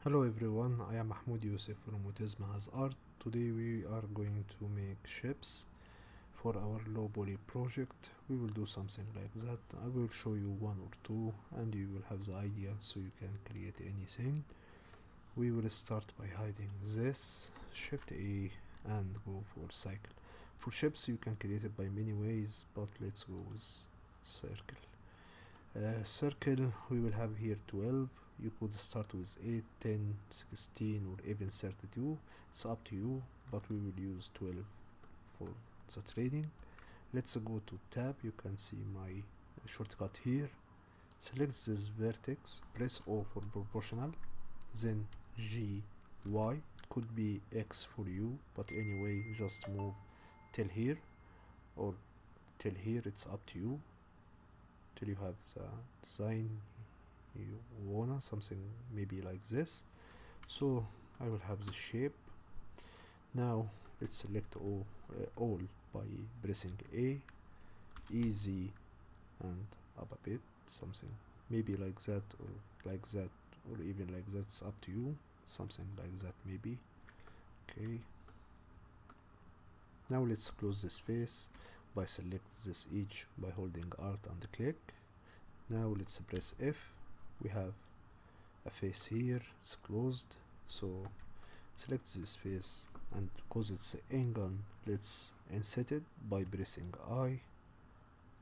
Hello everyone, I am Mahmoud Youssef from Mutisma Has Art. Today we are going to make ships for our low poly project. We will do something like that. I will show you one or two and you will have the idea so you can create anything. We will start by hiding this, Shift A and go for cycle. For ships you can create it by many ways, but let's go with circle. Circle we will have here 12. You could start with 8, 10, 16 or even 32. It's up to you, but we will use 12 for the training. Let's go to tab. You can see my shortcut here. Select this vertex, press O for proportional, then G, Y. It could be X for you, but anyway just move till here or till here, it's up to you till you have the design you wanna, something maybe like this. So I will have the shape. Now let's select all by pressing A, easy and up a bit, something maybe like that or like that or even like that, it's up to you, something like that maybe. Okay, now let's close this face by select this edge by holding Alt and click. Now let's press F. We have a face here, it's closed, so select this face and because it's Engon, let's insert it by pressing I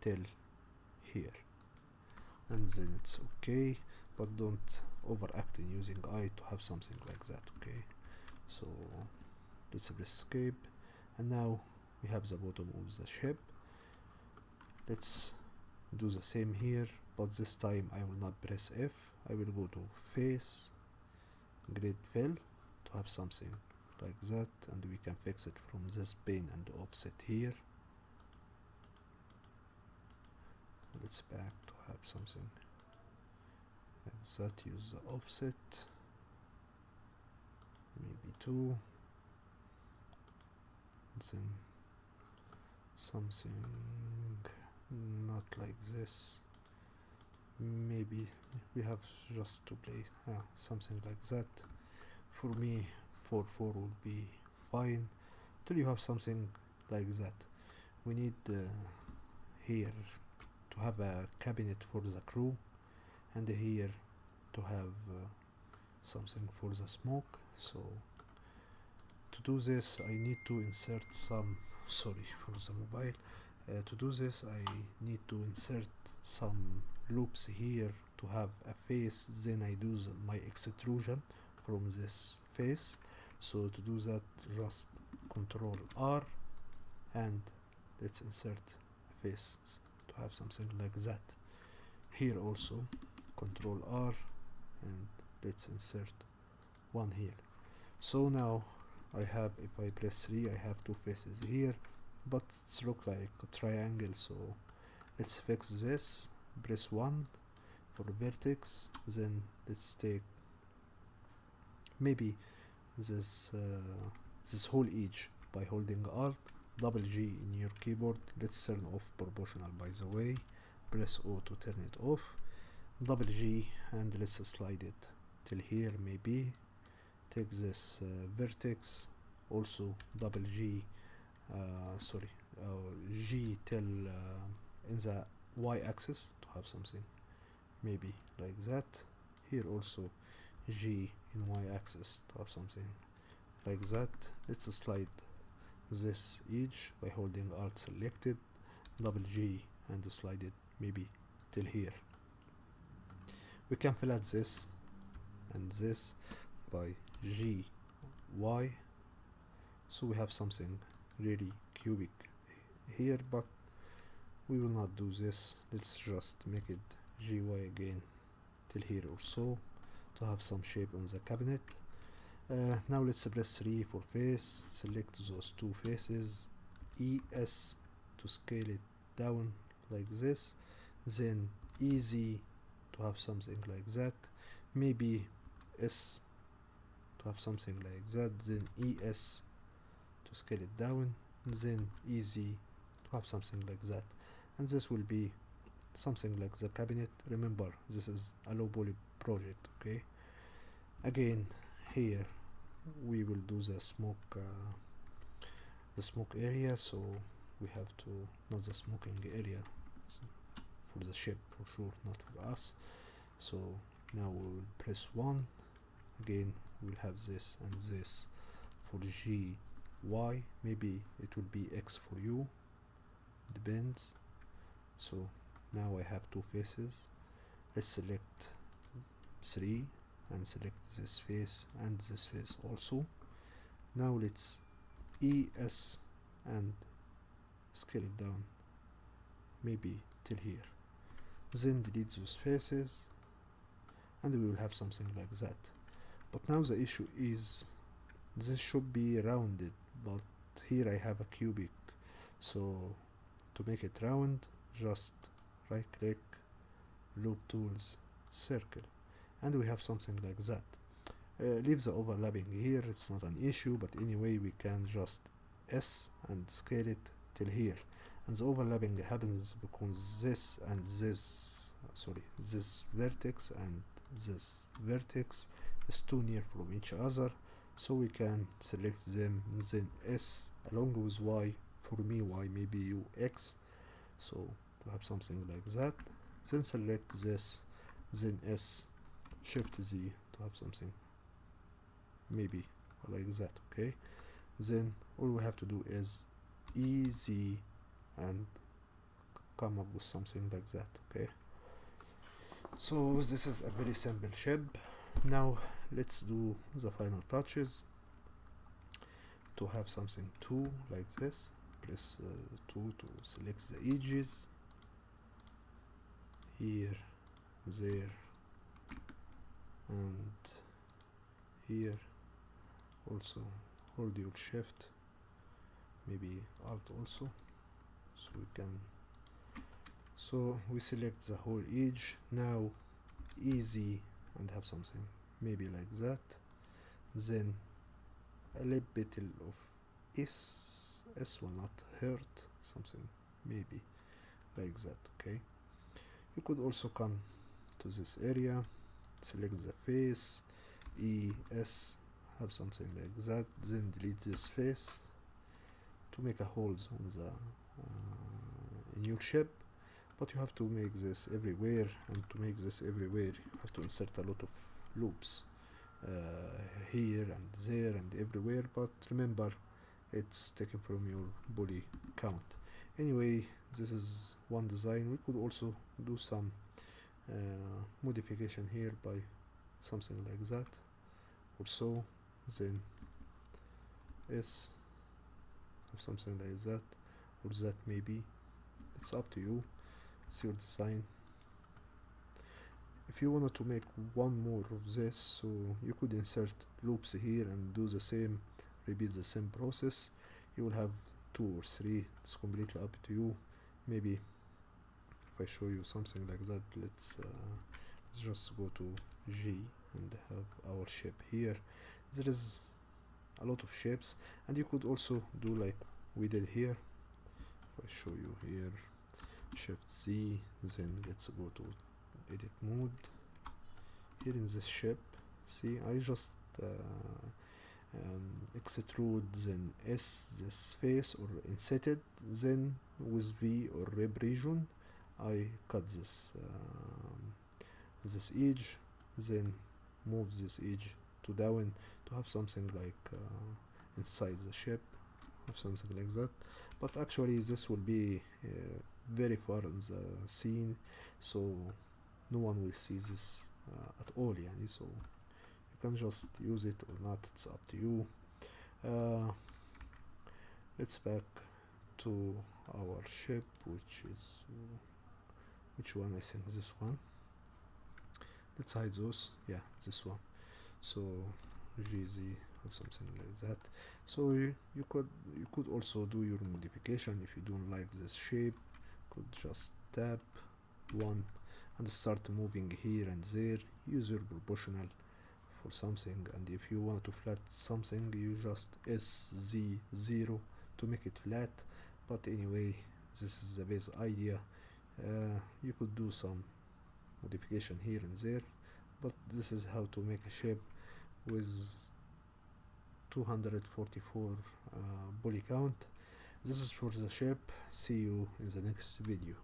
till here and then it's okay, but don't overact in using I to have something like that. Okay, so let's press escape and now we have the bottom of the ship. Let's do the same here, but this time I will not press F. I will go to face, grid fill to have something like that, and we can fix it from this pane and offset here. Let's back to have something like that. Use the offset, maybe 2, then something not like this. Maybe we have just to play something like that. For me 4-4 would be fine till you have something like that. We need here to have a cabinet for the crew and here to have something for the smoke. So to do this I need to insert some, sorry for the mobile, to do this I need to insert some loops here to have a face, then I do my extrusion from this face. So to do that just Control R and let's insert a face to have something like that. Here also Control R and let's insert one here. So now I have, if I press 3 I have two faces here, but it's look like a triangle. So let's fix this. Press 1 for vertex, then let's take maybe this whole edge by holding Alt, double G in your keyboard. Let's turn off proportional by the way. Press O to turn it off. Double G and let's slide it till here maybe. Take this vertex, also double G, G till in the Y axis to have something maybe like that. Here also G in Y axis to have something like that. Let's slide this edge by holding Alt selected, double G and slide it maybe till here. We can fill out this and this by G, Y, so we have something really cubic here, but we will not do this. Let's just make it GY again till here or so to have some shape on the cabinet. Now let's press 3 for face, select those two faces, ES to scale it down like this, then easy to have something like that, maybe S to have something like that, then ES to scale it down, then easy to have something like that, and this will be something like the cabinet. Remember, this is a low poly project. Okay, Again, here we will do the smoke area, so we have to, not the smoking area for the ship for sure, not for us. So now we will press 1. Again, we'll have this and this for G, Y. Maybe it will be X for you, depends. So now I have two faces. Let's select 3 and select this face and this face also. Now let's ES and scale it down maybe till here. Then delete those faces and we will have something like that. But now the issue is this should be rounded, but here I have a cubic, so to make it round, just right click, loop tools, circle, and we have something like that. Leave the overlapping here, it's not an issue, but anyway we can just S and scale it till here, and the overlapping happens because this and this, this vertex and this vertex is too near from each other, so we can select them, then S along with Y. For me Y, maybe you X, so to have something like that. Then select this, then S, shift Z to have something maybe like that. Okay, then all we have to do is EZ and come up with something like that. Okay, so this is a very simple ship. Now let's do the final touches. To have something 2 like this, press 2 to select the edges here, there, and here. Also hold your shift, maybe alt also, so we can, so we select the whole edge. Now easy and have something maybe like that. Then a little bit of S will not hurt, something maybe like that. Okay, you could also come to this area, select the face, ES, have something like that, then delete this face to make a holes on the in your ship. But you have to make this everywhere, and to make this everywhere you have to insert a lot of loops here and there and everywhere, but remember it's taken from your body count. Anyway, this is one design. We could also do some modification here by something like that or so, then S, have something like that or that, maybe it's up to you, it's your design. If you wanted to make one more of this, so you could insert loops here and do the same, repeat the same process. You will have 2 or 3, it's completely up to you. Maybe if I show you something like that, let's just go to G and have our shape here. There is a lot of shapes, and you could also do like we did here. If I show you here, shift Z, then let's go to edit mode. Here in this shape, see, I just extrude, then S this face or inset it, then with V or rib region I cut this this edge, then move this edge to down to have something like inside the ship, have something like that. But actually this will be very far in the scene, so no one will see this at all, yani, so you can just use it or not, it's up to you. Let's back to our ship, which is which one? I think this one. Let's hide those, yeah, this one. So GZ or something like that. So you could also do your modification. If you don't like this shape, could just tap 1 and start moving here and there. Use your proportional for something, and if you want to flat something, you just SZ0 to make it flat. But anyway, this is the base idea. You could do some modification here and there, but this is how to make a shape with 244 poly count. This is for the ship. See you in the next video.